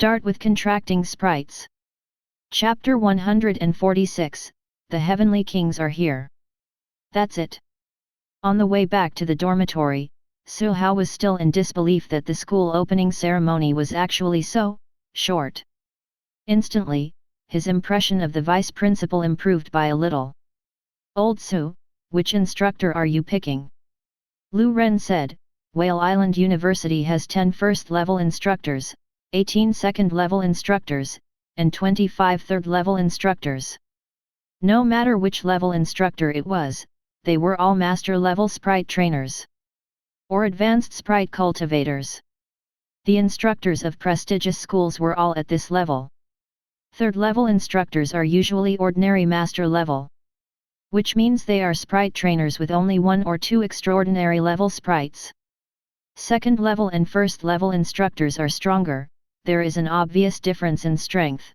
Start with contracting sprites. Chapter 146, The Heavenly Kings Are Here. That's it. On the way back to the dormitory, Su Hao was still in disbelief that the school opening ceremony was actually so short. Instantly, his impression of the vice principal improved by a little. "Old Su, which instructor are you picking?" Lu Ren said. "Whale Island University has 10 first-level instructors, 18 second-level instructors, and 25 third-level instructors. No matter which level instructor it was, they were all master-level sprite trainers. Or advanced sprite cultivators. The instructors of prestigious schools were all at this level. Third-level instructors are usually ordinary master-level. Which means they are sprite trainers with only 1 or 2 extraordinary level sprites. Second-level and first-level instructors are stronger, there is an obvious difference in strength.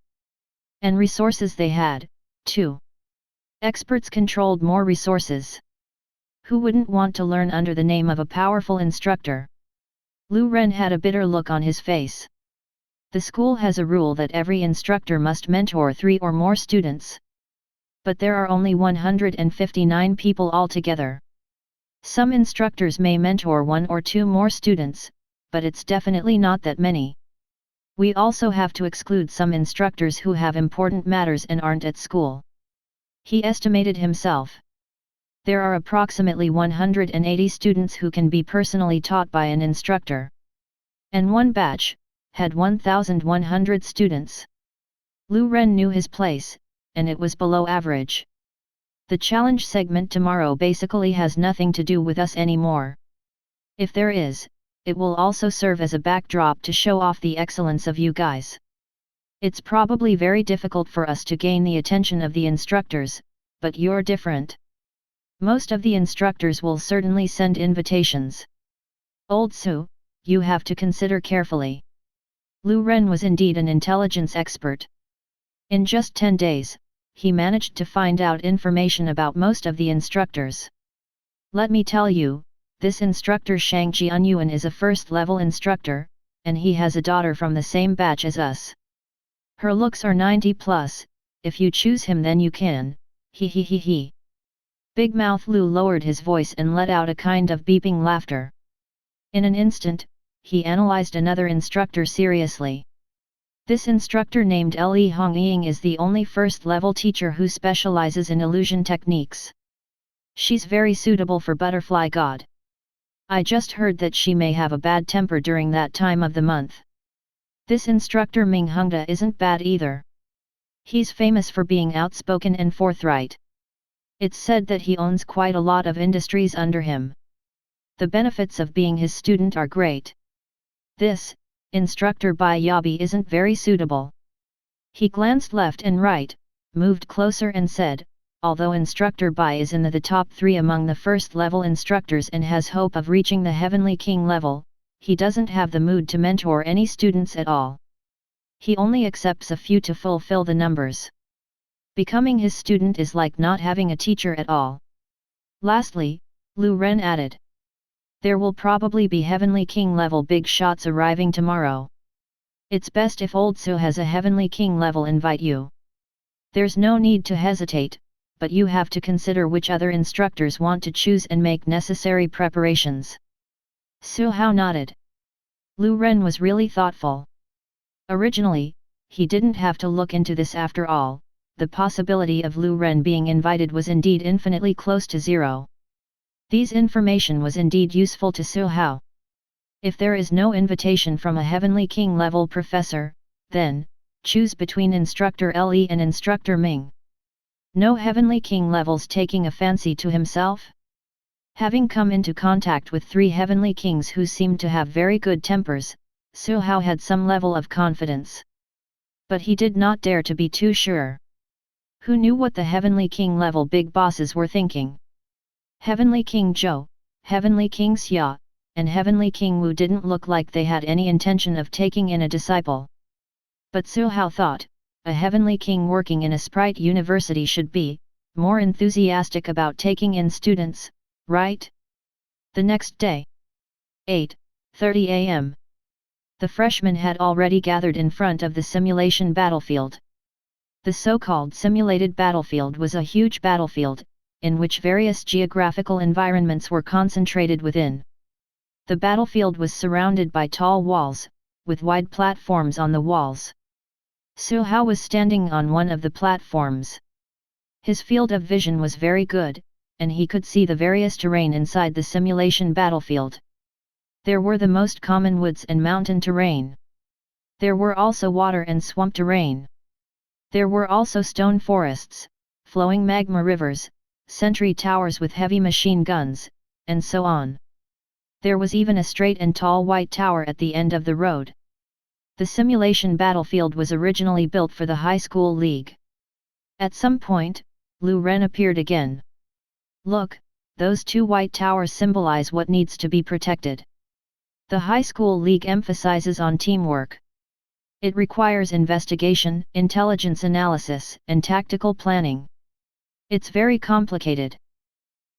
And resources they had, too. Experts controlled more resources. Who wouldn't want to learn under the name of a powerful instructor?" Lu Ren had a bitter look on his face. The school has a rule that every instructor must mentor 3 or more students. But there are only 159 people altogether. Some instructors may mentor 1 or 2 more students, but it's definitely not that many. We also have to exclude some instructors who have important matters and aren't at school. He estimated himself. There are approximately 180 students who can be personally taught by an instructor. And one batch had 1,100 students. Lu Ren knew his place, and it was below average. The challenge segment tomorrow basically has nothing to do with us anymore. If there is, it will also serve as a backdrop to show off the excellence of you guys. It's probably very difficult for us to gain the attention of the instructors, but you're different. Most of the instructors will certainly send invitations. Old Su, you have to consider carefully." Lu Ren was indeed an intelligence expert. In just 10 days, he managed to find out information about most of the instructors. "Let me tell you, this instructor Shang Jianyuan is a first-level instructor, and he has a daughter from the same batch as us. Her looks are 90 plus, if you choose him then you can, he. Big Mouth Lu lowered his voice and let out a kind of beeping laughter. In an instant, he analyzed another instructor seriously. This instructor named Li Hongying is the only first-level teacher who specializes in illusion techniques. She's very suitable for Butterfly God. I just heard that she may have a bad temper during that time of the month. This instructor Ming Hongda isn't bad either. He's famous for being outspoken and forthright. It's said that he owns quite a lot of industries under him. The benefits of being his student are great. This instructor Bai Yabi isn't very suitable." He glanced left and right, moved closer and said, "Although instructor Bai is in the top 3 among the first-level instructors and has hope of reaching the Heavenly King level, he doesn't have the mood to mentor any students at all. He only accepts a few to fulfill the numbers. Becoming his student is like not having a teacher at all." Lastly, Lu Ren added, "There will probably be Heavenly King level big shots arriving tomorrow. It's best if Old Su has a Heavenly King level invite you. There's no need to hesitate, but you have to consider which other instructors want to choose and make necessary preparations." Su Hao nodded. Lu Ren was really thoughtful. Originally, he didn't have to look into this after all, the possibility of Lu Ren being invited was indeed infinitely close to 0. This information was indeed useful to Su Hao. If there is no invitation from a Heavenly King level professor, then, choose between Instructor Li and Instructor Ming. No Heavenly King levels taking a fancy to himself? Having come into contact with 3 Heavenly Kings who seemed to have very good tempers, Su Hao had some level of confidence. But he did not dare to be too sure. Who knew what the Heavenly King level big bosses were thinking? Heavenly King Zhou, Heavenly King Xia, and Heavenly King Wu didn't look like they had any intention of taking in a disciple. But Su Hao thought, a Heavenly King working in a Sprite University should be more enthusiastic about taking in students, right? The next day. 8:30 a.m. The freshmen had already gathered in front of the simulation battlefield. The so-called simulated battlefield was a huge battlefield, in which various geographical environments were concentrated within. The battlefield was surrounded by tall walls, with wide platforms on the walls. Su Hao was standing on one of the platforms. His field of vision was very good, and he could see the various terrain inside the simulation battlefield. There were the most common woods and mountain terrain. There were also water and swamp terrain. There were also stone forests, flowing magma rivers, sentry towers with heavy machine guns, and so on. There was even a straight and tall white tower at the end of the road. The simulation battlefield was originally built for the high school league. At some point, Lu Ren appeared again. Look, those two white towers symbolize what needs to be protected. The high school league emphasizes on teamwork. It requires investigation, intelligence analysis, and tactical planning. It's very complicated.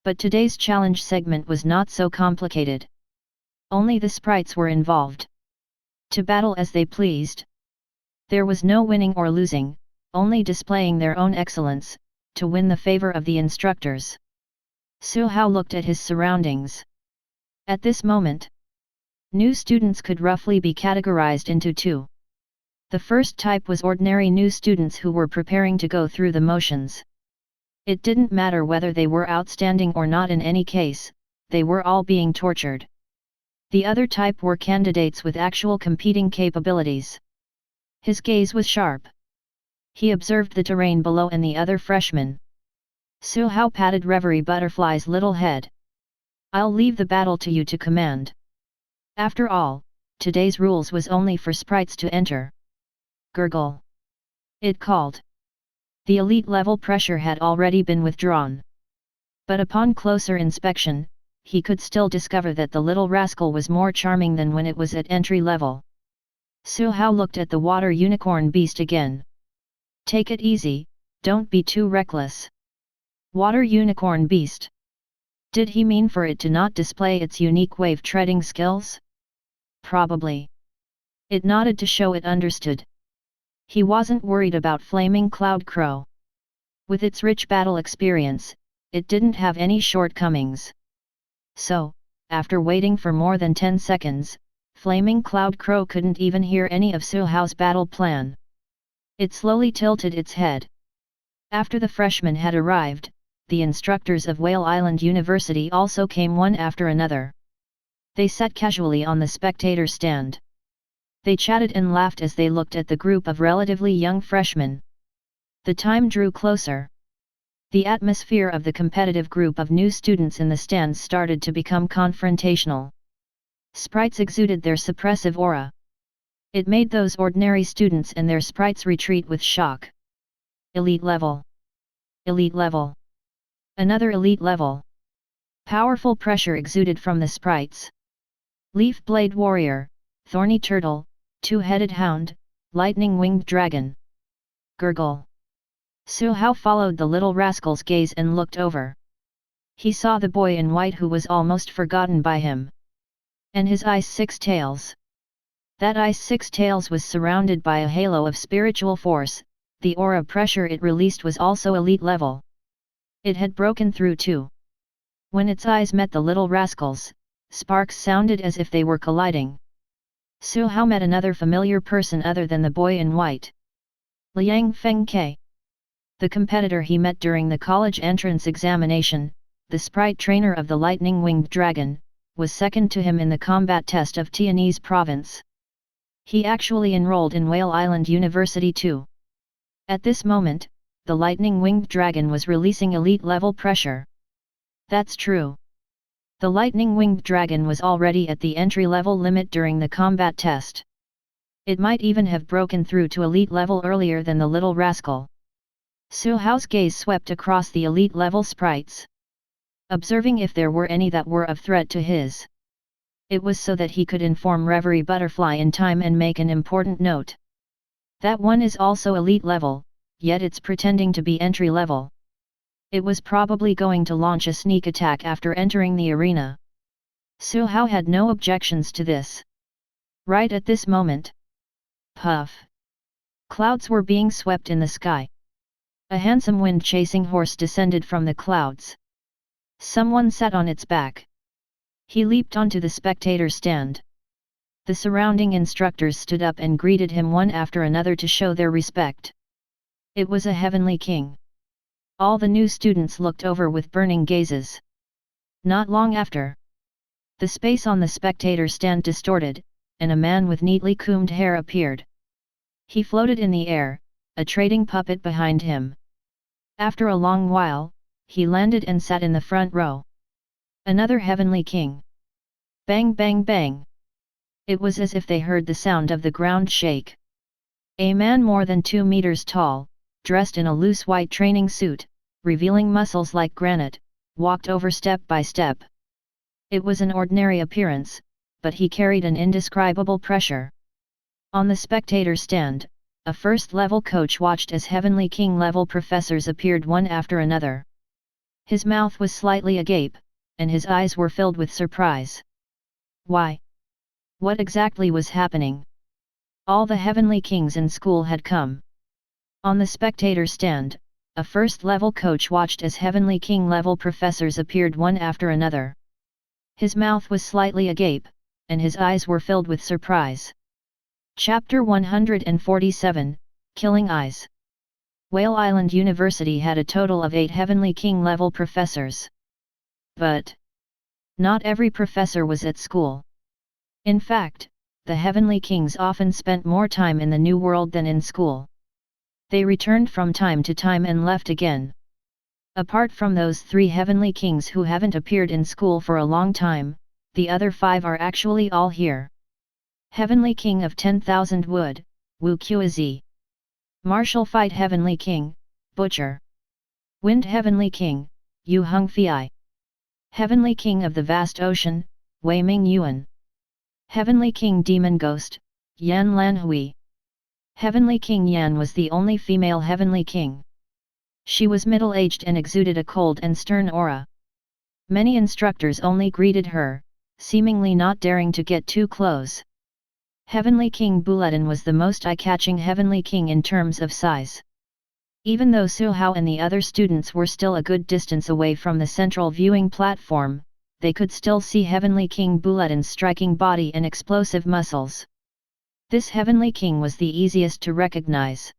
But today's challenge segment was not so complicated. Only the sprites were involved. To battle as they pleased. There was no winning or losing, only displaying their own excellence, to win the favor of the instructors. Su Hao looked at his surroundings. At this moment, new students could roughly be categorized into two. The first type was ordinary new students who were preparing to go through the motions. It didn't matter whether they were outstanding or not in any case, they were all being tortured. The other type were candidates with actual competing capabilities. His gaze was sharp. He observed the terrain below and the other freshmen. Su Hao patted Reverie Butterfly's little head. I'll leave the battle to you to command. After all, today's rules was only for sprites to enter. Gurgle. It called. The elite level pressure had already been withdrawn. But upon closer inspection, he could still discover that the little rascal was more charming than when it was at entry level. Su Hao looked at the water unicorn beast again. Take it easy, don't be too reckless. Water unicorn beast. Did he mean for it to not display its unique wave treading skills? Probably. It nodded to show it understood. He wasn't worried about Flaming Cloud Crow. With its rich battle experience, it didn't have any shortcomings. So, after waiting for more than 10 seconds, Flaming Cloud Crow couldn't even hear any of Su Hao's battle plan. It slowly tilted its head. After the freshmen had arrived, the instructors of Whale Island University also came one after another. They sat casually on the spectator stand. They chatted and laughed as they looked at the group of relatively young freshmen. The time drew closer. The atmosphere of the competitive group of new students in the stands started to become confrontational. Sprites exuded their suppressive aura. It made those ordinary students and their sprites retreat with shock. Elite level. Elite level. Another elite level. Powerful pressure exuded from the sprites. Leaf Blade Warrior, Thorny Turtle, Two-Headed Hound, Lightning-Winged Dragon. Gurgle. Su Hao followed the little rascal's gaze and looked over. He saw the boy in white who was almost forgotten by him. And his Ice Six Tails. That Ice Six Tails was surrounded by a halo of spiritual force, the aura pressure it released was also elite level. It had broken through too. When its eyes met the little rascals, sparks sounded as if they were colliding. Su Hao met another familiar person other than the boy in white. Liang Fengke. The competitor he met during the college entrance examination, the sprite trainer of the lightning-winged dragon, was second to him in the combat test of Tianese province. He actually enrolled in Whale Island University too. At this moment, the lightning-winged dragon was releasing elite-level pressure. That's true. The lightning-winged dragon was already at the entry-level limit during the combat test. It might even have broken through to elite level earlier than the little rascal. Su Hao's gaze swept across the elite-level sprites, observing if there were any that were of threat to his. It was so that he could inform Reverie Butterfly in time and make an important note. That one is also elite level, yet it's pretending to be entry level. It was probably going to launch a sneak attack after entering the arena. Su Hao had no objections to this. Right at this moment. Puff! Clouds were being swept in the sky. A handsome wind-chasing horse descended from the clouds. Someone sat on its back. He leaped onto the spectator stand. The surrounding instructors stood up and greeted him one after another to show their respect. It was a heavenly king. All the new students looked over with burning gazes. Not long after, the space on the spectator stand distorted, and a man with neatly combed hair appeared. He floated in the air, a trading puppet behind him. After a long while, he landed and sat in the front row. Another heavenly king. Bang bang bang. It was as if they heard the sound of the ground shake. A man more than 2 meters tall, dressed in a loose white training suit, revealing muscles like granite, walked over step by step. It was an ordinary appearance, but he carried an indescribable pressure. On the spectator stand, a first-level coach watched as Heavenly King-level professors appeared one after another. His mouth was slightly agape, and his eyes were filled with surprise. Why? What exactly was happening? All the Heavenly Kings in school had come. On the spectator stand, a first-level coach watched as Heavenly King-level professors appeared one after another. His mouth was slightly agape, and his eyes were filled with surprise. Chapter 147, Killing Eyes. Whale Island University had a total of 8 Heavenly King-level professors. But not every professor was at school. In fact, the Heavenly Kings often spent more time in the New World than in school. They returned from time to time and left again. Apart from those 3 Heavenly Kings who haven't appeared in school for a long time, the other 5 are actually all here. Heavenly King of 10,000 Wood, Wu Qazi. Martial Fight Heavenly King, Butcher. Wind Heavenly King, Yu Hung Fei. Heavenly King of the Vast Ocean, Wei Ming Yuan. Heavenly King Demon Ghost, Yan Lan Hui. Heavenly King Yan was the only female Heavenly King. She was middle-aged and exuded a cold and stern aura. Many instructors only greeted her, seemingly not daring to get too close. Heavenly King Bulatin was the most eye-catching Heavenly King in terms of size. Even though Su Hao and the other students were still a good distance away from the central viewing platform, they could still see Heavenly King Bulatin's striking body and explosive muscles. This Heavenly King was the easiest to recognize.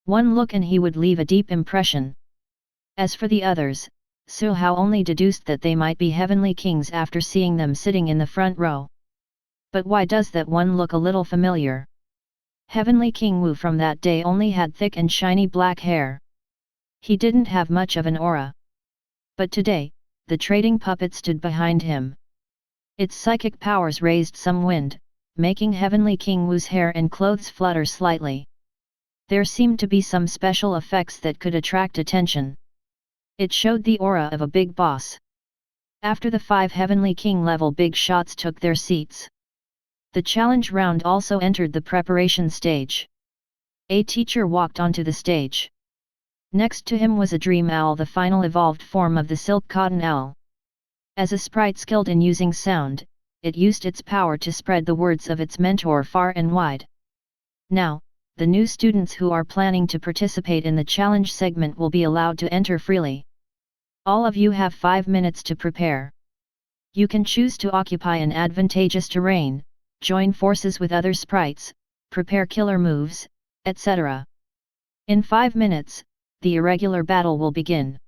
One look and he would leave a deep impression. As for the others, Su Hao only deduced that they might be Heavenly Kings after seeing them sitting in the front row. But why does that one look a little familiar? Heavenly King Wu from that day only had thick and shiny black hair. He didn't have much of an aura. But today, the trading puppet stood behind him. Its psychic powers raised some wind, making Heavenly King Wu's hair and clothes flutter slightly. There seemed to be some special effects that could attract attention. It showed the aura of a big boss. After the 5 Heavenly King level big shots took their seats, the challenge round also entered the preparation stage. A teacher walked onto the stage. Next to him was a dream owl, the final evolved form of the silk cotton owl. As a sprite skilled in using sound, it used its power to spread the words of its mentor far and wide. Now, the new students who are planning to participate in the challenge segment will be allowed to enter freely. All of you have 5 minutes to prepare. You can choose to occupy an advantageous terrain, join forces with other sprites, prepare killer moves, etc. In 5 minutes, the irregular battle will begin.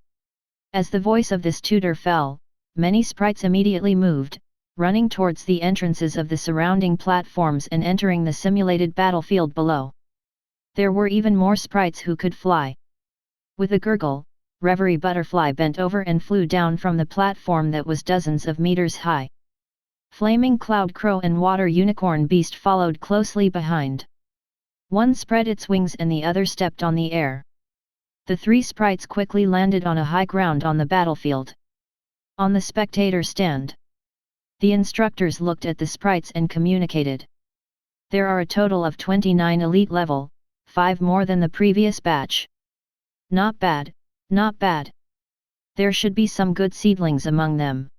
As the voice of this tutor fell, many sprites immediately moved, running towards the entrances of the surrounding platforms and entering the simulated battlefield below. There were even more sprites who could fly. With a gurgle, Reverie Butterfly bent over and flew down from the platform that was dozens of meters high. Flaming Cloud Crow and Water Unicorn Beast followed closely behind. One spread its wings and the other stepped on the air. The 3 sprites quickly landed on a high ground on the battlefield. On the spectator stand, the instructors looked at the sprites and communicated. There are a total of 29 elite level, 5 more than the previous batch. Not bad, not bad. There should be some good seedlings among them.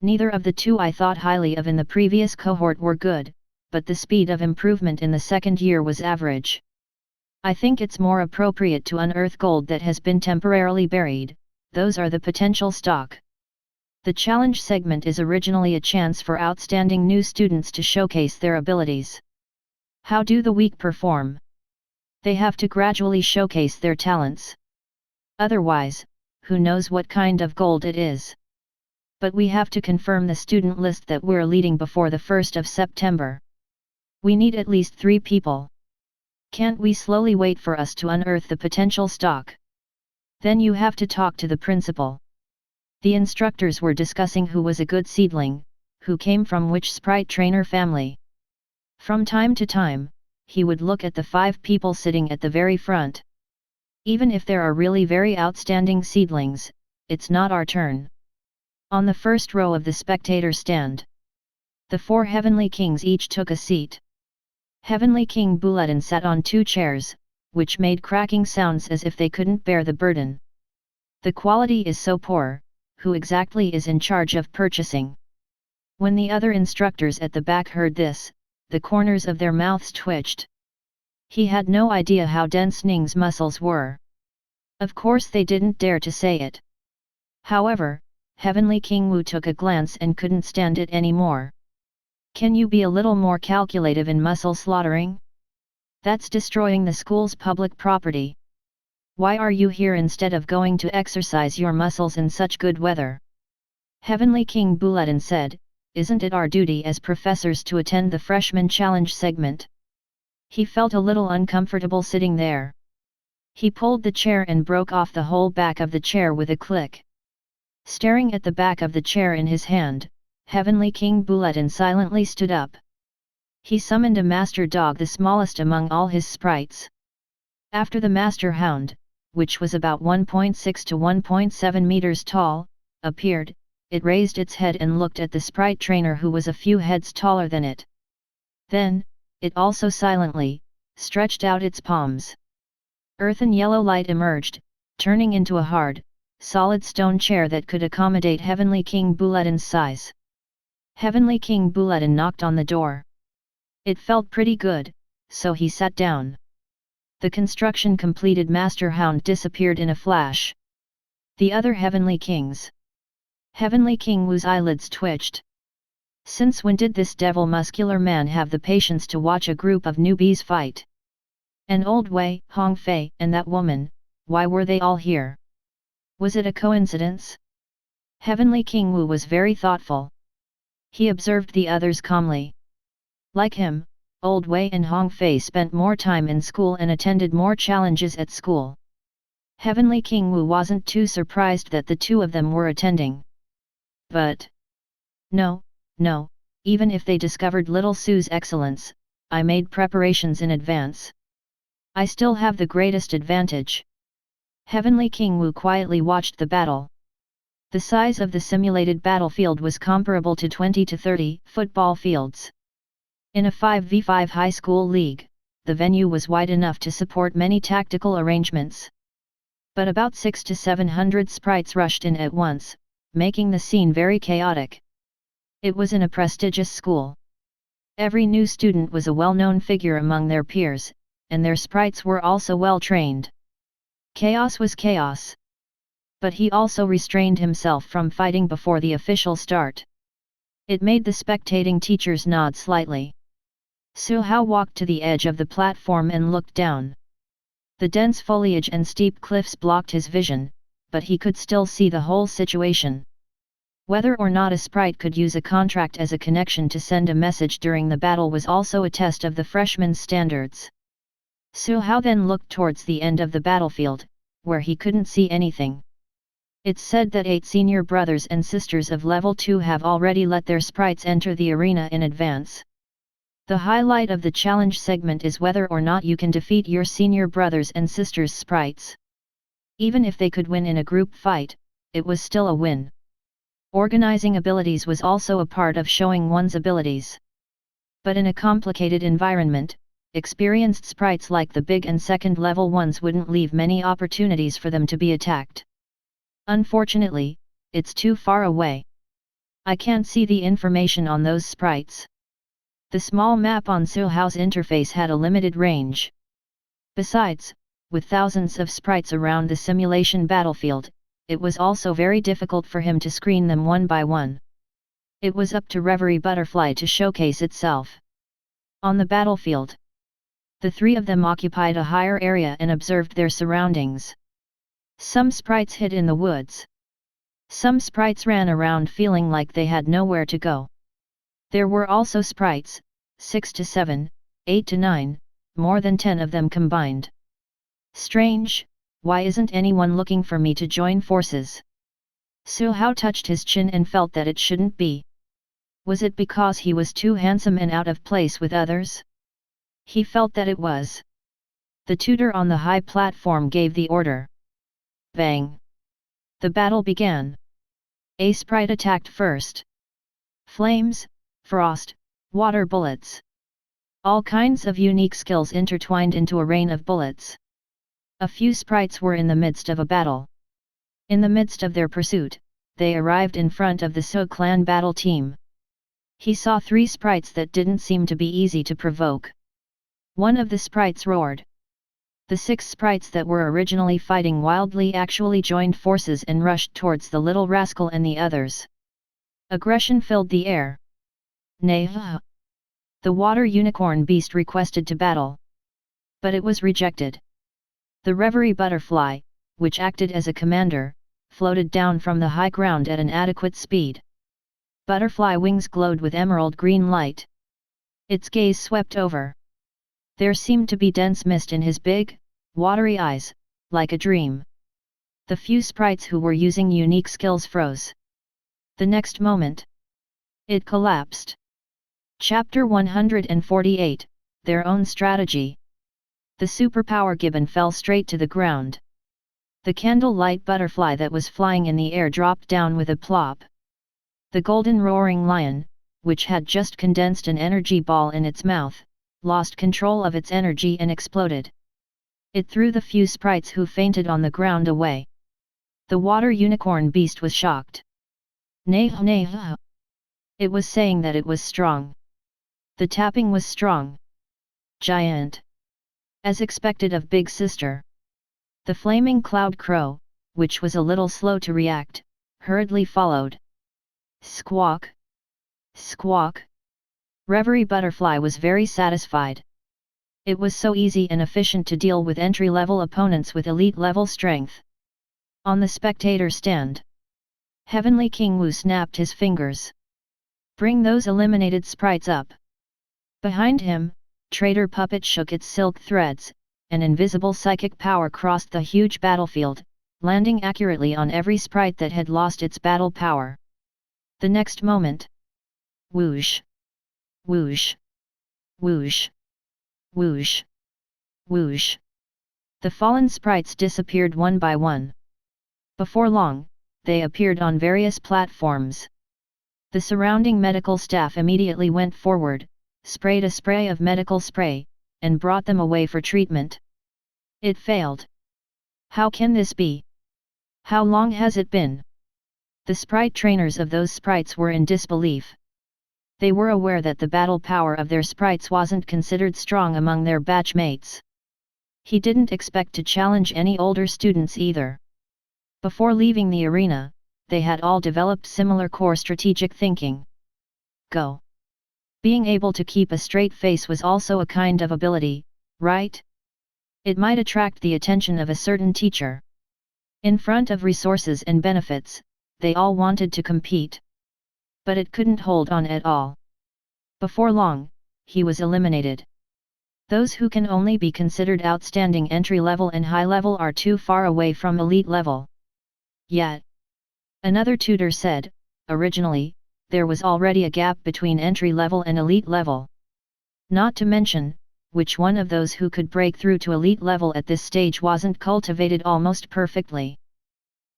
Neither of the 2 I thought highly of in the previous cohort were good, but the speed of improvement in the second year was average. I think it's more appropriate to unearth gold that has been temporarily buried, those are the potential stock. The challenge segment is originally a chance for outstanding new students to showcase their abilities. How do the weak perform? They have to gradually showcase their talents. Otherwise, who knows what kind of gold it is? But we have to confirm the student list that we're leading before the 1st of September. We need at least 3 people. Can't we slowly wait for us to unearth the potential stock? Then you have to talk to the principal. The instructors were discussing who was a good seedling, who came from which sprite trainer family. From time to time, he would look at the 5 people sitting at the very front. Even if there are really very outstanding seedlings, it's not our turn. On the first row of the spectator stand, the 4 heavenly kings each took a seat. Heavenly King Bulatin sat on 2 chairs, which made cracking sounds as if they couldn't bear the burden. The quality is so poor, who exactly is in charge of purchasing? When the other instructors at the back heard this, the corners of their mouths twitched. He had no idea how dense Ning's muscles were. Of course they didn't dare to say it. However, Heavenly King Wu took a glance and couldn't stand it anymore. Can you be a little more calculative in muscle slaughtering? That's destroying the school's public property. Why are you here instead of going to exercise your muscles in such good weather? Heavenly King Bulatin said, isn't it our duty as professors to attend the freshman challenge segment? He felt a little uncomfortable sitting there. He pulled the chair and broke off the whole back of the chair with a click. Staring at the back of the chair in his hand, Heavenly King Bulatin silently stood up. He summoned a master dog, the smallest among all his sprites. After the master hound, which was about 1.6 to 1.7 meters tall, appeared, it raised its head and looked at the sprite trainer who was a few heads taller than it. Then, it also silently stretched out its palms. Earthen yellow light emerged, turning into a hard, solid stone chair that could accommodate Heavenly King Bulatin's size. Heavenly King Bulatin knocked on the door. It felt pretty good, so he sat down. The construction completed master hound disappeared in a flash. The other Heavenly Kings. Heavenly King Wu's eyelids twitched. Since when did this devil muscular man have the patience to watch a group of newbies fight? And Old Wei, Hong Fei, and that woman, why were they all here? Was it a coincidence? Heavenly King Wu was very thoughtful. He observed the others calmly. Like him, Old Wei and Hong Fei spent more time in school and attended more challenges at school. Heavenly King Wu wasn't too surprised that the 2 of them were attending. But no, even if they discovered Little Sue's excellence, I made preparations in advance. I still have the greatest advantage. Heavenly King Wu quietly watched the battle. The size of the simulated battlefield was comparable to 20 to 30 football fields. In a 5v5 high school league, the venue was wide enough to support many tactical arrangements. But about 600 to 700 sprites rushed in at once, making the scene very chaotic. It was in a prestigious school. Every new student was a well-known figure among their peers, and their sprites were also well-trained. Chaos was chaos. But he also restrained himself from fighting before the official start. It made the spectating teachers nod slightly. Su Hao walked to the edge of the platform and looked down. The dense foliage and steep cliffs blocked his vision, but he could still see the whole situation. Whether or not a sprite could use a contract as a connection to send a message during the battle was also a test of the freshman's standards. Su Hao then looked towards the end of the battlefield, where he couldn't see anything. It's said that 8 senior brothers and sisters of level 2 have already let their sprites enter the arena in advance. The highlight of the challenge segment is whether or not you can defeat your senior brothers and sisters' sprites. Even if they could win in a group fight, it was still a win. Organizing abilities was also a part of showing one's abilities. But in a complicated environment, experienced sprites like the big and second level ones wouldn't leave many opportunities for them to be attacked. Unfortunately, it's too far away. I can't see the information on those sprites. The small map on Su Hao's interface had a limited range. Besides, with thousands of sprites around the simulation battlefield, it was also very difficult for him to screen them one by one. It was up to Reverie Butterfly to showcase itself. On the battlefield, the three of them occupied a higher area and observed their surroundings. Some sprites hid in the woods. Some sprites ran around feeling like they had nowhere to go. There were also sprites, 6 to 7, 8 to 9, more than 10 of them combined. Strange, why isn't anyone looking for me to join forces? Su Hao touched his chin and felt that it shouldn't be. Was it because he was too handsome and out of place with others? He felt that it was. The tutor on the high platform gave the order. Bang! The battle began. A sprite attacked first. Flames, frost, water bullets. All kinds of unique skills intertwined into a rain of bullets. A few sprites were in the midst of a battle. In the midst of their pursuit, they arrived in front of the Su clan battle team. He saw 3 sprites that didn't seem to be easy to provoke. One of the sprites roared. The 6 sprites that were originally fighting wildly actually joined forces and rushed towards the little rascal and the others. Aggression filled the air. Nay! The water unicorn beast requested to battle. But it was rejected. The Reverie Butterfly, which acted as a commander, floated down from the high ground at an adequate speed. Butterfly wings glowed with emerald green light. Its gaze swept over. There seemed to be dense mist in his big, watery eyes, like a dream. The few sprites who were using unique skills froze. The next moment, it collapsed. Chapter 148, Their Own Strategy. The superpower gibbon fell straight to the ground. The candlelight butterfly that was flying in the air dropped down with a plop. The golden roaring lion, which had just condensed an energy ball in its mouth, lost control of its energy and exploded. It threw the few sprites who fainted on the ground away. The water unicorn beast was shocked. Nay! It was saying that it was strong. The tapping was strong. Giant. As expected of Big Sister. The flaming cloud crow, which was a little slow to react, hurriedly followed. Squawk! Squawk! Reverie Butterfly was very satisfied. It was so easy and efficient to deal with entry-level opponents with elite-level strength. On the spectator stand, Heavenly King Wu snapped his fingers. Bring those eliminated sprites up. Behind him, Traitor Puppet shook its silk threads, and invisible psychic power crossed the huge battlefield, landing accurately on every sprite that had lost its battle power. The next moment, whoosh! Whoosh! Whoosh! Whoosh! Whoosh! The fallen sprites disappeared one by one. Before long, they appeared on various platforms. The surrounding medical staff immediately went forward, sprayed a spray of medical spray, and brought them away for treatment. It failed. How can this be? How long has it been? The sprite trainers of those sprites were in disbelief. They were aware that the battle power of their sprites wasn't considered strong among their batchmates. He didn't expect to challenge any older students either. Before leaving the arena, they had all developed similar core strategic thinking. Go! Being able to keep a straight face was also a kind of ability, right? It might attract the attention of a certain teacher. In front of resources and benefits, they all wanted to compete. But it couldn't hold on at all. Before long, he was eliminated. Those who can only be considered outstanding entry-level and high-level are too far away from elite level. Yet, another tutor said, originally, there was already a gap between entry-level and elite level. Not to mention, which one of those who could break through to elite level at this stage wasn't cultivated almost perfectly.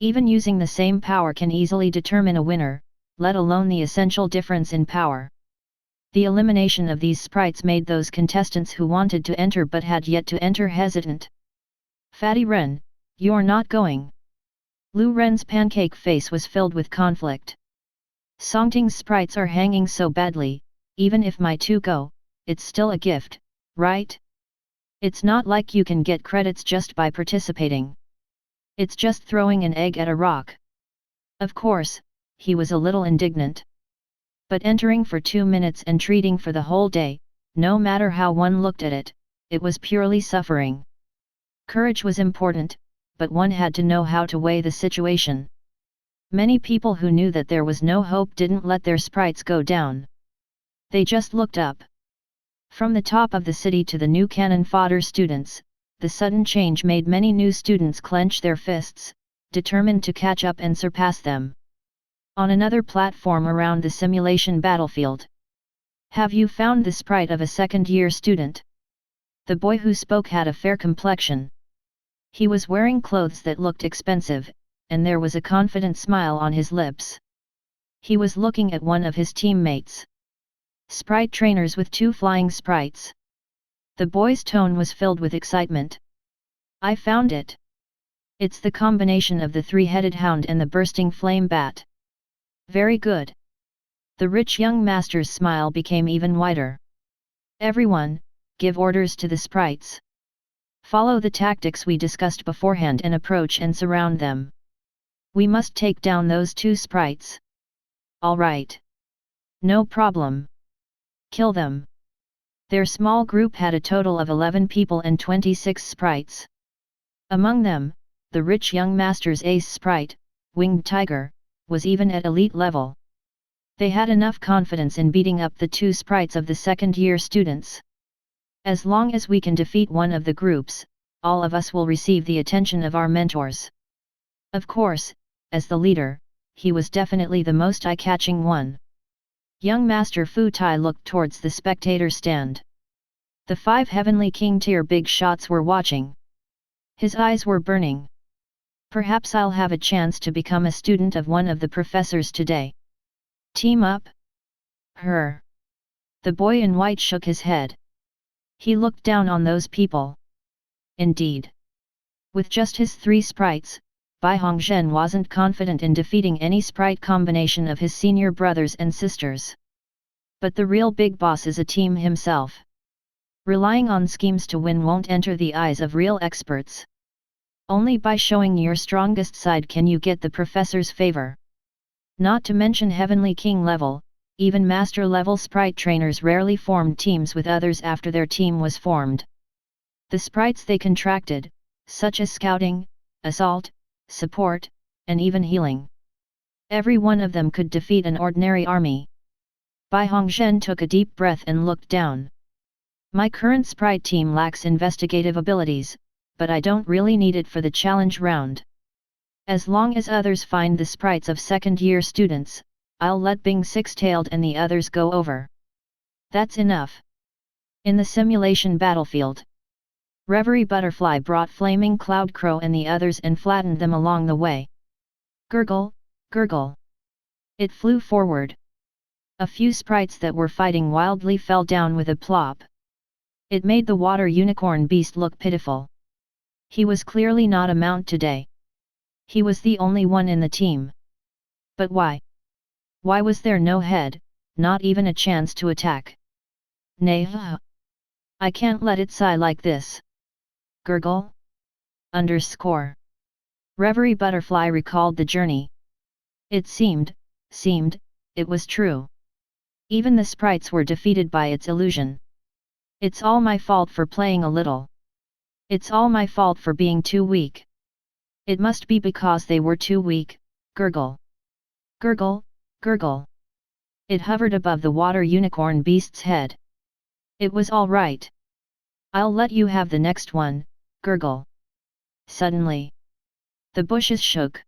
Even using the same power can easily determine a winner, let alone the essential difference in power. The elimination of these sprites made those contestants who wanted to enter but had yet to enter hesitant. Fatty Ren, you're not going. Lu Ren's pancake face was filled with conflict. Songting's sprites are hanging so badly, even if my two go, it's still a gift, right? It's not like you can get credits just by participating. It's just throwing an egg at a rock. Of course, he was a little indignant. But entering for 2 minutes and treating for the whole day, no matter how one looked at it, it was purely suffering. Courage was important, but one had to know how to weigh the situation. Many people who knew that there was no hope didn't let their sprites go down. They just looked up. From the top of the city to the new cannon fodder students, the sudden change made many new students clench their fists, determined to catch up and surpass them. On another platform around the simulation battlefield. Have you found the sprite of a second-year student? The boy who spoke had a fair complexion. He was wearing clothes that looked expensive, and there was a confident smile on his lips. He was looking at one of his teammates. Sprite trainers with 2 flying sprites. The boy's tone was filled with excitement. I found it. It's the combination of the 3-headed hound and the bursting flame bat. Very good. The rich young master's smile became even wider. Everyone, give orders to the sprites. Follow the tactics we discussed beforehand and approach and surround them. We must take down those 2 sprites. All right. No problem. Kill them. Their small group had a total of 11 people and 26 sprites. Among them, the rich young master's ace sprite, Winged Tiger, was even at elite level. They had enough confidence in beating up the 2 sprites of the second-year students. As long as we can defeat one of the groups, all of us will receive the attention of our mentors. Of course, as the leader, he was definitely the most eye-catching one. Young Master Fu Tai looked towards the spectator stand. The 5 Heavenly King tier big shots were watching. His eyes were burning. Perhaps I'll have a chance to become a student of one of the professors today. Team up? The boy in white shook his head. He looked down on those people. Indeed. With just his 3 sprites, Bai Hongzhen wasn't confident in defeating any sprite combination of his senior brothers and sisters. But the real big boss is a team himself. Relying on schemes to win won't enter the eyes of real experts. Only by showing your strongest side can you get the professor's favor. Not to mention Heavenly King level, even master level sprite trainers rarely formed teams with others after their team was formed. The sprites they contracted, such as scouting, assault, support, and even healing. Every one of them could defeat an ordinary army. Bai Hongzhen took a deep breath and looked down. My current sprite team lacks investigative abilities, but I don't really need it for the challenge round. As long as others find the sprites of second-year students, I'll let Bing Six-Tailed and the others go over. That's enough. In the simulation battlefield, Reverie Butterfly brought Flaming Cloud Crow and the others and flattened them along the way. Gurgle, gurgle. It flew forward. A few sprites that were fighting wildly fell down with a plop. It made the water unicorn beast look pitiful. He was clearly not a mount today. He was the only one in the team. But why? Why was there no head, not even a chance to attack? Nay, I can't let it sigh like this. Gurgle? Reverie Butterfly recalled the journey. It seemed, it was true. Even the sprites were defeated by its illusion. It's all my fault for playing a little. It's all my fault for being too weak. It must be because they were too weak. Gurgle. Gurgle, gurgle. It hovered above the water unicorn beast's head. It was all right. I'll let you have the next one, gurgle. Suddenly, the bushes shook.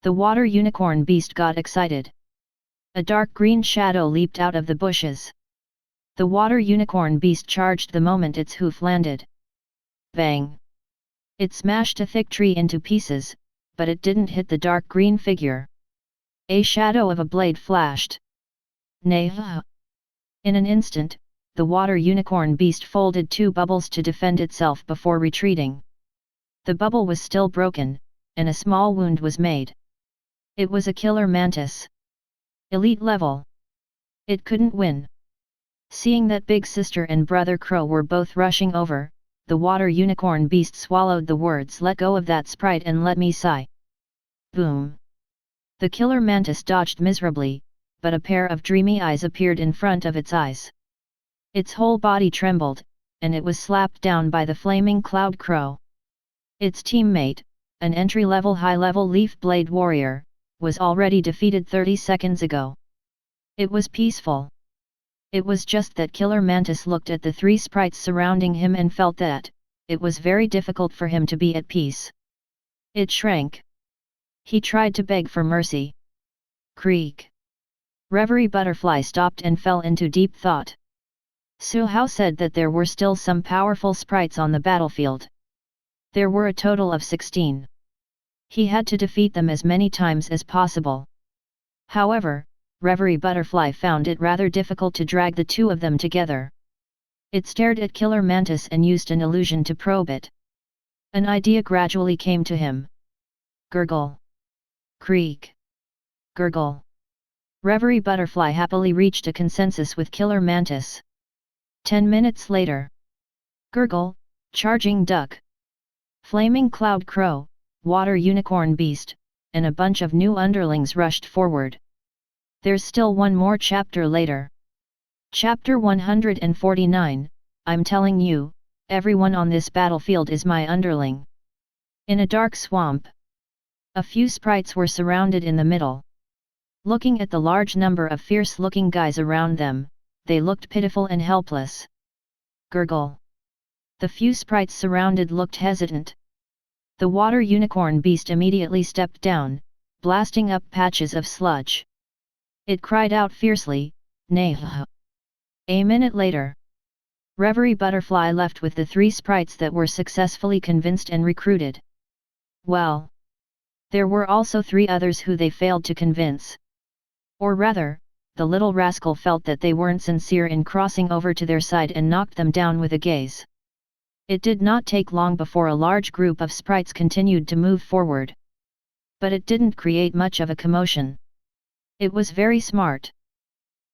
The water unicorn beast got excited. A dark green shadow leaped out of the bushes. The water unicorn beast charged the moment its hoof landed. Bang! It smashed a thick tree into pieces, but it didn't hit the dark green figure. A shadow of a blade flashed. Nay! In an instant, the water unicorn beast folded 2 bubbles to defend itself before retreating. The bubble was still broken, and a small wound was made. It was a killer mantis. Elite level. It couldn't win. Seeing that Big Sister and Brother Crow were both rushing over, the water unicorn beast swallowed the words, "Let go of that sprite and let me sigh." Boom! The killer mantis dodged miserably, but a pair of dreamy eyes appeared in front of its eyes. Its whole body trembled, and it was slapped down by the flaming cloud crow. Its teammate, an entry-level high-level leaf blade warrior, was already defeated 30 seconds ago. It was peaceful. It was just that Killer Mantis looked at the three sprites surrounding him and felt that it was very difficult for him to be at peace. It shrank. He tried to beg for mercy. Creak. Reverie Butterfly stopped and fell into deep thought. Su Hao said that there were still some powerful sprites on the battlefield. There were a total of 16. He had to defeat them as many times as possible. However, Reverie Butterfly found it rather difficult to drag the two of them together. It stared at Killer Mantis and used an illusion to probe it. An idea gradually came to him. Gurgle. Creak. Gurgle. Reverie Butterfly happily reached a consensus with Killer Mantis. 10 minutes later. Gurgle, Charging Duck, Flaming Cloud Crow, Water Unicorn Beast, and a bunch of new underlings rushed forward. There's still one more chapter later. Chapter 149, I'm telling you, everyone on this battlefield is my underling. In a dark swamp. A few sprites were surrounded in the middle. Looking at the large number of fierce-looking guys around them, they looked pitiful and helpless. Gurgle. The few sprites surrounded looked hesitant. The water unicorn beast immediately stepped down, blasting up patches of sludge. It cried out fiercely, "Nay!" A minute later. Reverie Butterfly left with the three sprites that were successfully convinced and recruited. Well. There were also 3 others who they failed to convince. Or rather, the little rascal felt that they weren't sincere in crossing over to their side and knocked them down with a gaze. It did not take long before a large group of sprites continued to move forward. But it didn't create much of a commotion. It was very smart.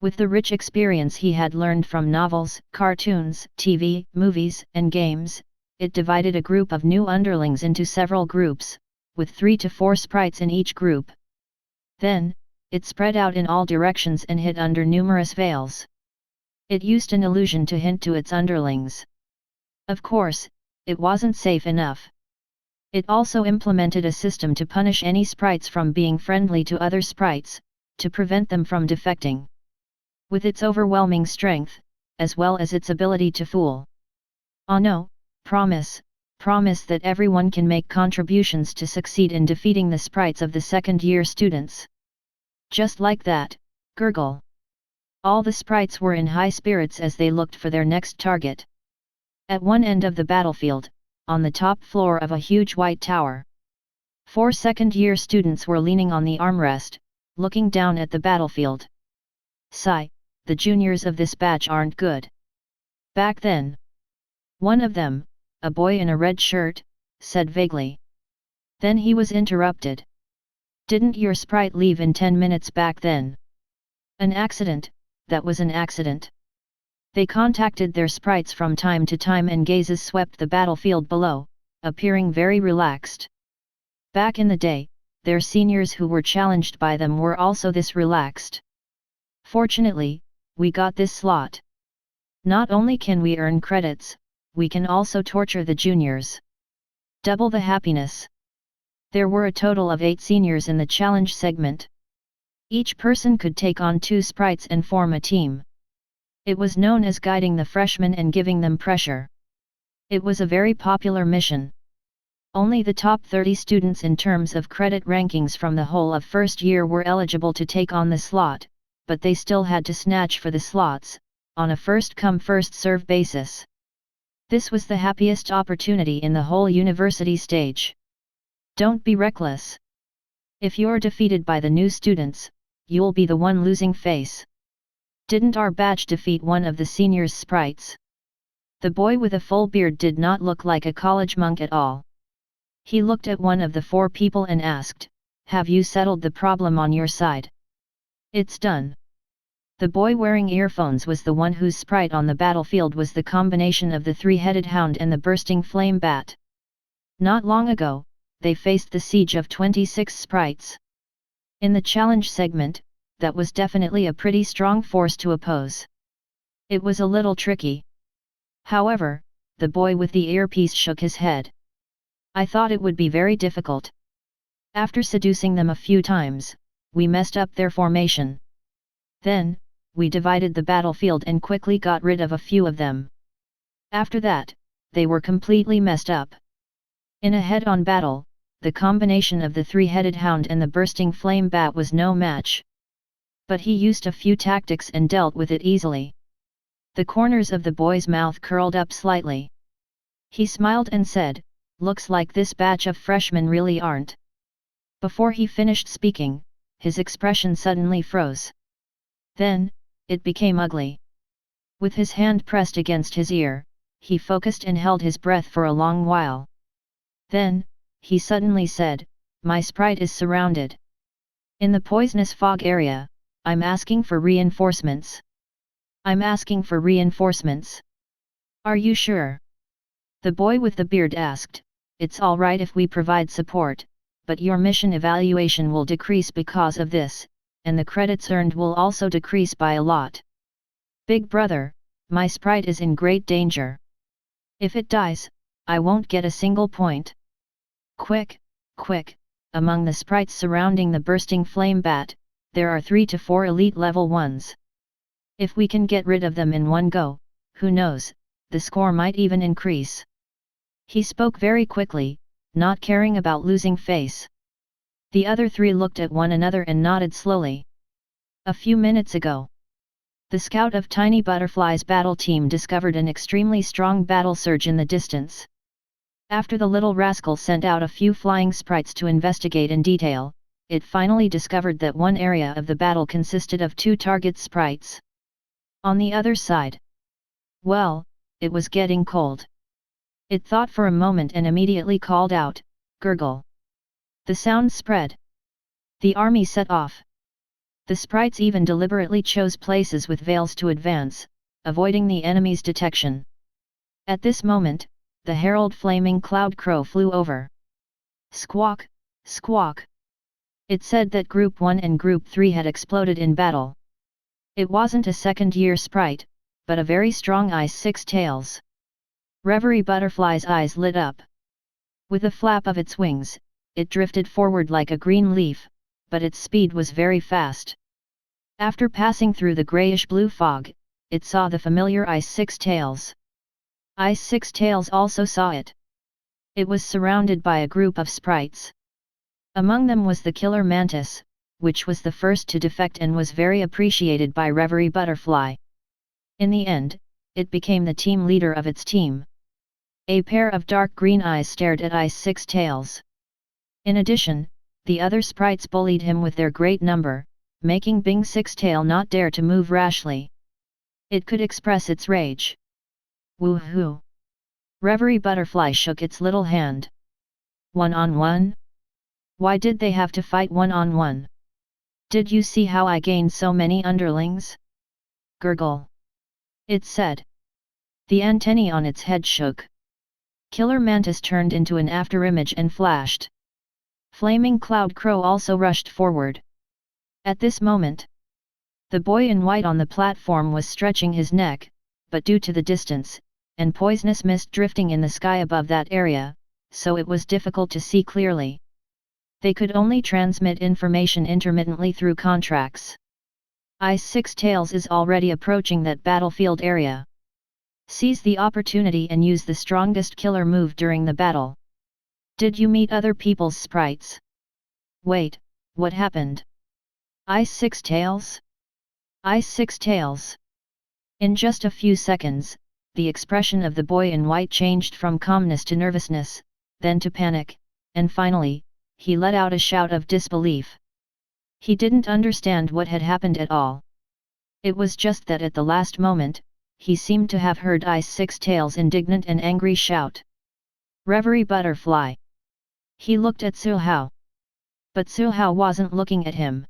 With the rich experience he had learned from novels, cartoons, TV, movies, and games, it divided a group of new underlings into several groups, with 3 to 4 sprites in each group. Then, it spread out in all directions and hid under numerous veils. It used an illusion to hint to its underlings. Of course, it wasn't safe enough. It also implemented a system to punish any sprites from being friendly to other sprites, to prevent them from defecting. With its overwhelming strength, as well as its ability to fool. Oh no, promise that everyone can make contributions to succeed in defeating the sprites of the second-year students. Just like that, gurgle. All the sprites were in high spirits as they looked for their next target. At one end of the battlefield, on the top floor of a huge white tower, 4 second-year students were leaning on the armrest, looking down at the battlefield. Sigh, the juniors of this batch aren't good. Back then. One of them, a boy in a red shirt, said vaguely. Then he was interrupted. Didn't your sprite leave in 10 minutes back then? An accident, that was an accident. They contacted their sprites from time to time and gazes swept the battlefield below, appearing very relaxed. Back in the day, their seniors who were challenged by them were also this relaxed. Fortunately, we got this slot. Not only can we earn credits, we can also torture the juniors. Double the happiness. There were a total of 8 seniors in the challenge segment. Each person could take on 2 sprites and form a team. It was known as guiding the freshmen and giving them pressure. It was a very popular mission. Only the top 30 students in terms of credit rankings from the whole of first year were eligible to take on the slot, but they still had to snatch for the slots, on a first-come first-serve basis. This was the happiest opportunity in the whole university stage. Don't be reckless. If you're defeated by the new students, you'll be the one losing face. Didn't our batch defeat one of the seniors' sprites? The boy with a full beard did not look like a college monk at all. He looked at one of the 4 people and asked, "Have you settled the problem on your side?" "It's done. The boy wearing earphones was the one whose sprite on the battlefield was the combination of the three-headed hound and the bursting flame bat. Not long ago, they faced the siege of 26 sprites. In the challenge segment, that was definitely a pretty strong force to oppose. It was a little tricky. However, the boy with the earpiece shook his head. I thought it would be very difficult. After seducing them a few times, we messed up their formation. Then, we divided the battlefield and quickly got rid of a few of them. After that, they were completely messed up. In a head-on battle, the combination of the three-headed hound and the bursting flame bat was no match. But he used a few tactics and dealt with it easily. The corners of the boy's mouth curled up slightly. He smiled and said, "Looks like this batch of freshmen really aren't." Before he finished speaking, his expression suddenly froze. Then, it became ugly. With his hand pressed against his ear, he focused and held his breath for a long while. Then, he suddenly said, "My sprite is surrounded. In the poisonous fog area, I'm asking for reinforcements. I'm asking for reinforcements." "Are you sure?" The boy with the beard asked. "It's all right if we provide support, but your mission evaluation will decrease because of this, and the credits earned will also decrease by a lot. Big brother, my sprite is in great danger. If it dies, I won't get a single point." Quick, quick, among the sprites surrounding the bursting flame bat, there are 3 to 4 elite level ones. If we can get rid of them in one go, who knows, the score might even increase. He spoke very quickly, not caring about losing face. The other 3 looked at one another and nodded slowly. A few minutes ago, the scout of Tiny Butterfly's battle team discovered an extremely strong battle surge in the distance. After the little rascal sent out a few flying sprites to investigate in detail, it finally discovered that one area of the battle consisted of 2 target sprites. On the other side, well, it was getting cold. It thought for a moment and immediately called out, "Gurgle." The sound spread. The army set off. The sprites even deliberately chose places with veils to advance, avoiding the enemy's detection. At this moment, the herald flaming cloud crow flew over. Squawk, squawk. It said that Group 1 and Group 3 had exploded in battle. It wasn't a second-year sprite, but a very strong Ice 6 tails. Reverie Butterfly's eyes lit up. With a flap of its wings, it drifted forward like a green leaf, but its speed was very fast. After passing through the grayish-blue fog, it saw the familiar Ice 6 tails. Ice 6 tails also saw it. It was surrounded by a group of sprites. Among them was the killer mantis, which was the first to defect and was very appreciated by Reverie Butterfly. In the end, it became the team leader of its team. A pair of dark green eyes stared at Ice 6 tails. In addition, the other sprites bullied him with their great number, making Bing 6 tail not dare to move rashly. It could express its rage. Woohoo! Reverie Butterfly shook its little hand. One-on-one? Why did they have to fight one-on-one? Did you see how I gained so many underlings? Gurgle. It said. The antennae on its head shook. Killer Mantis turned into an afterimage and flashed. Flaming Cloud Crow also rushed forward. At this moment, the boy in white on the platform was stretching his neck, but due to the distance, and poisonous mist drifting in the sky above that area, so it was difficult to see clearly. They could only transmit information intermittently through contracts. Ice 6 tails is already approaching that battlefield area. Seize the opportunity and use the strongest killer move during the battle. Did you meet other people's sprites? Wait, what happened? Ice 6 tails? Ice 6 tails. In just a few seconds, the expression of the boy in white changed from calmness to nervousness, then to panic, and finally, he let out a shout of disbelief. He didn't understand what had happened at all. It was just that at the last moment, he seemed to have heard Ice 6 tails' indignant and angry shout. Reverie Butterfly. He looked at Su Hao. But Su Hao wasn't looking at him.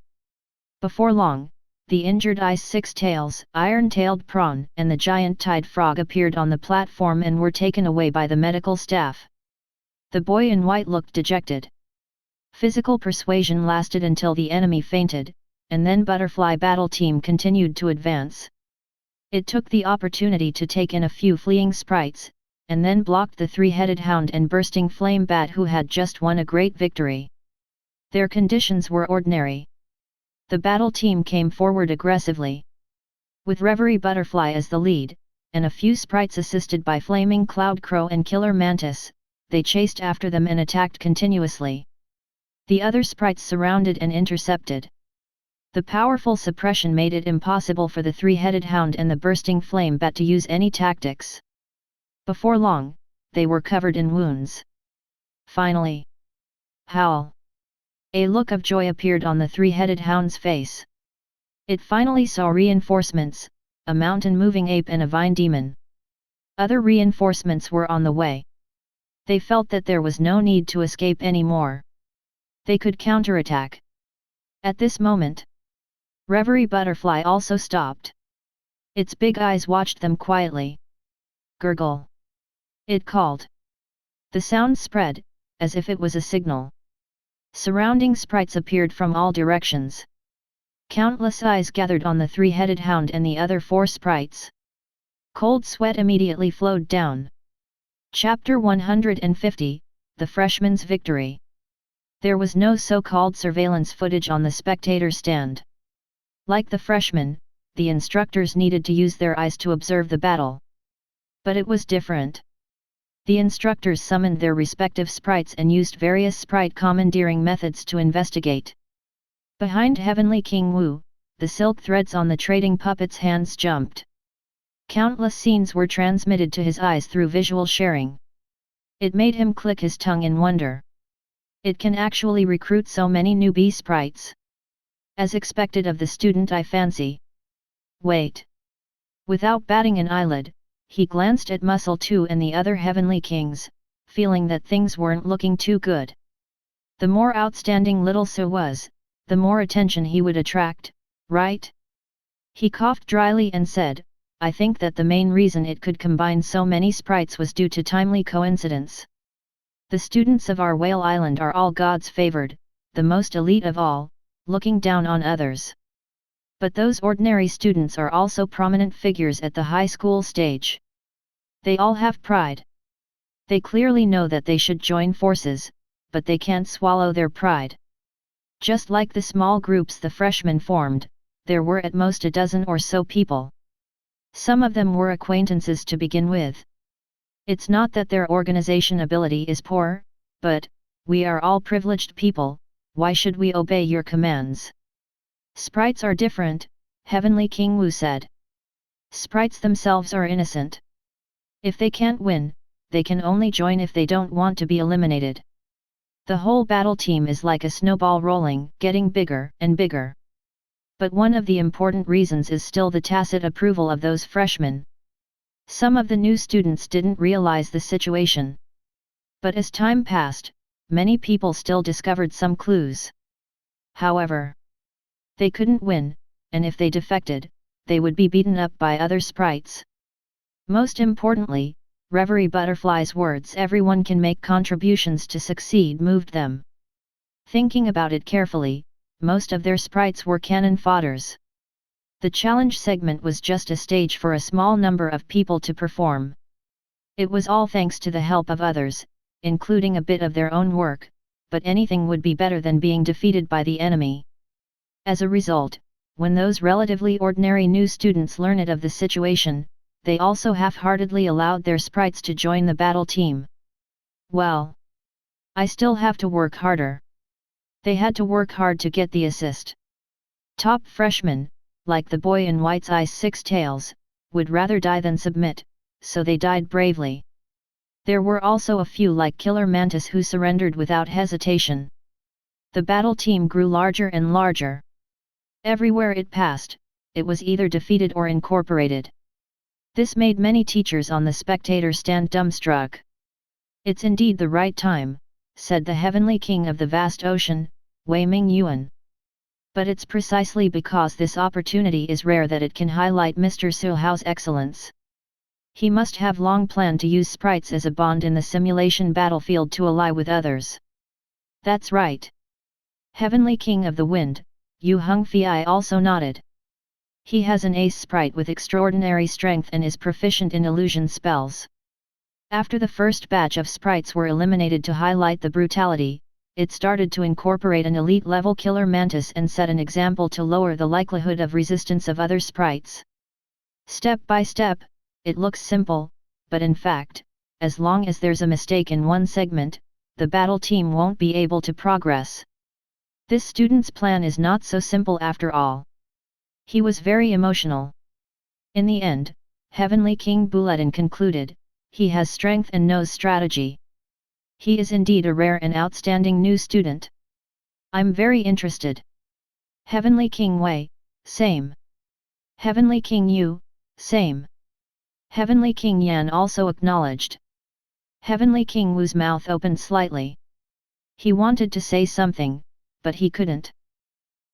Before long, the injured ice six-tails, iron-tailed prawn, and the giant tide frog appeared on the platform and were taken away by the medical staff. The boy in white looked dejected. Physical persuasion lasted until the enemy fainted, and then Butterfly Battle Team continued to advance. It took the opportunity to take in a few fleeing sprites, and then blocked the three-headed hound and bursting flame bat who had just won a great victory. Their conditions were ordinary. The battle team came forward aggressively. With Reverie Butterfly as the lead, and a few sprites assisted by Flaming Cloud Crow and Killer Mantis, they chased after them and attacked continuously. The other sprites surrounded and intercepted. The powerful suppression made it impossible for the three-headed hound and the bursting flame bat to use any tactics. Before long, they were covered in wounds. Finally, howl! A look of joy appeared on the three-headed hound's face. It finally saw reinforcements, a mountain-moving ape and a vine demon. Other reinforcements were on the way. They felt that there was no need to escape anymore. They could counterattack. At this moment, Reverie Butterfly also stopped. Its big eyes watched them quietly. Gurgle! It called. The sound spread, as if it was a signal. Surrounding sprites appeared from all directions. Countless eyes gathered on the three-headed hound and the other four sprites. Cold sweat immediately flowed down. Chapter 150, The Freshmen's Victory. There was no so-called surveillance footage on the spectator stand. Like the freshmen, the instructors needed to use their eyes to observe the battle. But it was different. The instructors summoned their respective sprites and used various sprite commandeering methods to investigate. Behind Heavenly King Wu, the silk threads on the trading puppet's hands jumped. Countless scenes were transmitted to his eyes through visual sharing. It made him click his tongue in wonder. It can actually recruit so many newbie sprites. As expected of the student, I fancy. Wait. Without batting an eyelid, he glanced at Muscle 2 and the other Heavenly Kings, feeling that things weren't looking too good. The more outstanding Little So was, the more attention he would attract, right? He coughed dryly and said, I think that the main reason it could combine so many sprites was due to timely coincidence. The students of our Whale Island are all God's favored, the most elite of all, looking down on others. But those ordinary students are also prominent figures at the high school stage. They all have pride. They clearly know that they should join forces, but they can't swallow their pride. Just like the small groups the freshmen formed, there were at most a dozen or so people. Some of them were acquaintances to begin with. It's not that their organization ability is poor, but, we are all privileged people, why should we obey your commands? Sprites are different, Heavenly King Wu said. Sprites themselves are innocent. If they can't win, they can only join if they don't want to be eliminated. The whole battle team is like a snowball rolling, getting bigger and bigger. But one of the important reasons is still the tacit approval of those freshmen. Some of the new students didn't realize the situation. But as time passed, many people still discovered some clues. However, they couldn't win, and if they defected, they would be beaten up by other sprites. Most importantly, Reverie Butterfly's words "everyone can make contributions to succeed" moved them. Thinking about it carefully, most of their sprites were cannon fodders. The challenge segment was just a stage for a small number of people to perform. It was all thanks to the help of others, including a bit of their own work, but anything would be better than being defeated by the enemy. As a result, when those relatively ordinary new students learned of the situation, they also half-heartedly allowed their sprites to join the battle team. Well, I still have to work harder. They had to work hard to get the assist. Top freshmen, like the boy in white's eyes six tails, would rather die than submit, so they died bravely. There were also a few like Killer Mantis who surrendered without hesitation. The battle team grew larger and larger. Everywhere it passed, it was either defeated or incorporated. This made many teachers on the spectator stand dumbstruck. It's indeed the right time, said the Heavenly King of the vast ocean, Wei Ming Yuan. But it's precisely because this opportunity is rare that it can highlight Mr. Su Hao's excellence. He must have long planned to use sprites as a bond in the simulation battlefield to ally with others. That's right. Heavenly King of the Wind, Yu Hongfei also nodded. He has an ace sprite with extraordinary strength and is proficient in illusion spells. After the first batch of sprites were eliminated to highlight the brutality, it started to incorporate an elite-level killer mantis and set an example to lower the likelihood of resistance of other sprites. Step by step, it looks simple, but in fact, as long as there's a mistake in one segment, the battle team won't be able to progress. This student's plan is not so simple after all. He was very emotional. In the end, Heavenly King Buledin concluded, he has strength and knows strategy. He is indeed a rare and outstanding new student. I'm very interested. Heavenly King Wei, same. Heavenly King Yu, same. Heavenly King Yan also acknowledged. Heavenly King Wu's mouth opened slightly. He wanted to say something, but he couldn't.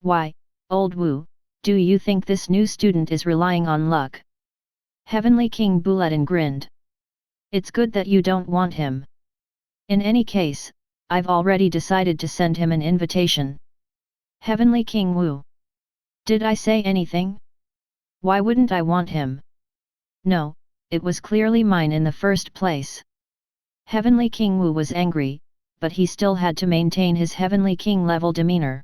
Why, old Wu, do you think this new student is relying on luck? Heavenly King Buledin grinned. It's good that you don't want him. In any case, I've already decided to send him an invitation. Heavenly King Wu. Did I say anything? Why wouldn't I want him? No, it was clearly mine in the first place. Heavenly King Wu was angry, but he still had to maintain his Heavenly King level demeanor.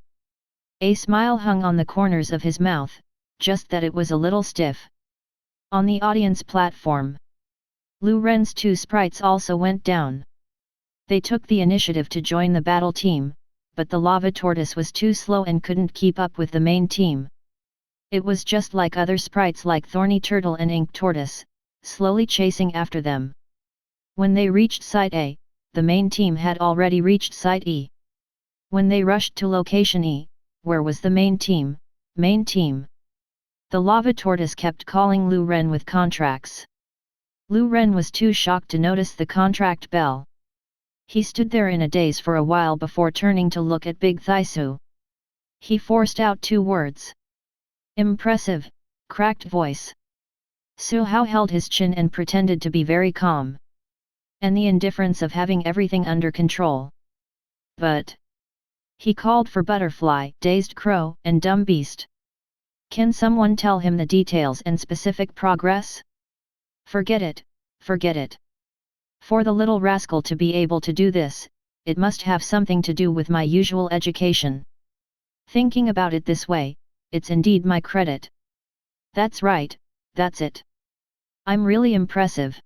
A smile hung on the corners of his mouth, just that it was a little stiff. On the audience platform, Lu Ren's two sprites also went down. They took the initiative to join the battle team, but the lava tortoise was too slow and couldn't keep up with the main team. It was just like other sprites like Thorny Turtle and Ink Tortoise, slowly chasing after them. When they reached Site A, the main team had already reached Site E. When they rushed to Location E, where was the main team? Main team. The lava tortoise kept calling Lu Ren with contracts. Lu Ren was too shocked to notice the contract bell. He stood there in a daze for a while before turning to look at Big Thaisu. He forced out two words. Impressive, cracked voice. Su Hao held his chin and pretended to be very calm. And the indifference of having everything under control. But he called for Butterfly, Dazed Crow, and Dumb Beast. Can someone tell him the details and specific progress? Forget it, forget it. For the little rascal to be able to do this, it must have something to do with my usual education. Thinking about it this way, it's indeed my credit. That's right, that's it. I'm really impressive.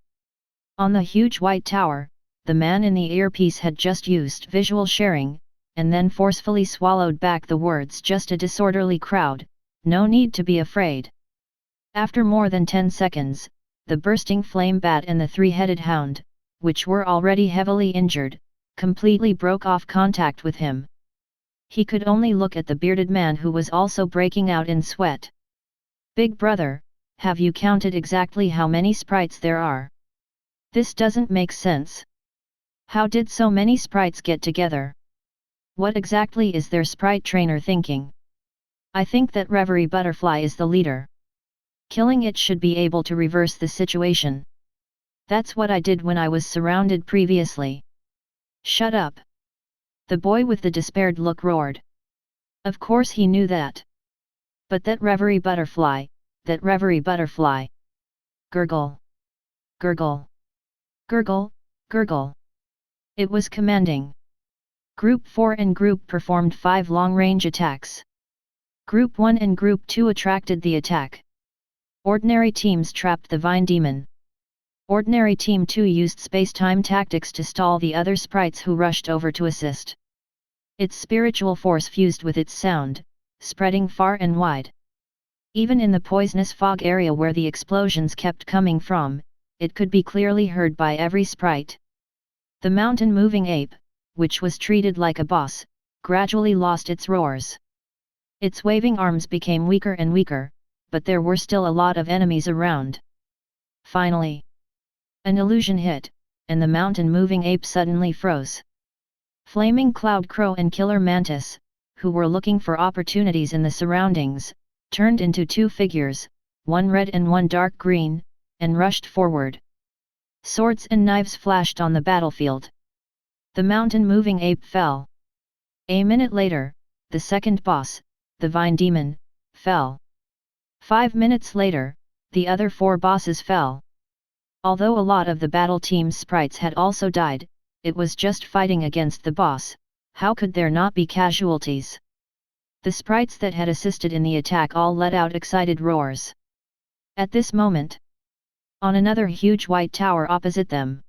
On the huge white tower, the man in the earpiece had just used visual sharing, and then forcefully swallowed back the words just a disorderly crowd, no need to be afraid. After more than 10 seconds, the bursting flame bat and the three-headed hound, which were already heavily injured, completely broke off contact with him. He could only look at the bearded man who was also breaking out in sweat. Big brother, have you counted exactly how many sprites there are? This doesn't make sense. How did so many sprites get together? What exactly is their sprite trainer thinking? I think that Reverie Butterfly is the leader. Killing it should be able to reverse the situation. That's what I did when I was surrounded previously. Shut up! The boy with the despaired look roared. Of course he knew that. But that Reverie Butterfly, that Reverie Butterfly. Gurgle. Gurgle. Gurgle, gurgle. It was commanding. Group 4 and Group performed 5 long-range attacks. Group 1 and Group 2 attracted the attack. Ordinary teams trapped the Vine Demon. Ordinary Team 2 used space-time tactics to stall the other sprites who rushed over to assist. Its spiritual force fused with its sound, spreading far and wide. Even in the poisonous fog area where the explosions kept coming from, it could be clearly heard by every sprite. The mountain-moving ape, which was treated like a boss, gradually lost its roars. Its waving arms became weaker and weaker, but there were still a lot of enemies around. Finally, an illusion hit, and the mountain-moving ape suddenly froze. Flaming Cloud Crow and Killer Mantis, who were looking for opportunities in the surroundings, turned into two figures, one red and one dark green, and rushed forward. Swords and knives flashed on the battlefield. The mountain-moving ape fell. A minute later, the second boss, the vine demon, fell. 5 minutes later, the other 4 bosses fell. Although a lot of the battle team's sprites had also died, it was just fighting against the boss. How could there not be casualties? The sprites that had assisted in the attack all let out excited roars. At this moment, on another huge white tower opposite them,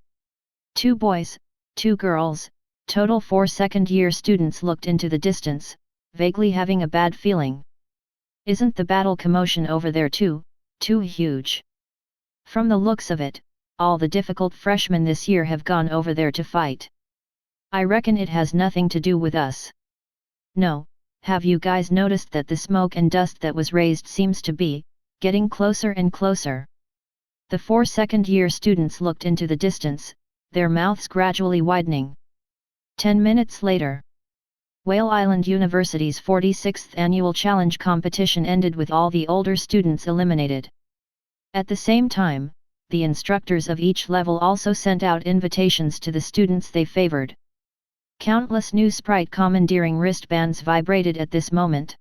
2 boys, 2 girls, total 4 second-year students looked into the distance, vaguely having a bad feeling. Isn't the battle commotion over there too huge? From the looks of it, all the difficult freshmen this year have gone over there to fight. I reckon it has nothing to do with us. No, have you guys noticed that the smoke and dust that was raised seems to be getting closer and closer? The 4 second-year students looked into the distance, their mouths gradually widening. 10 minutes later, Whale Island University's 46th annual challenge competition ended with all the older students eliminated. At the same time, the instructors of each level also sent out invitations to the students they favored. Countless new sprite commandeering wristbands vibrated at this moment.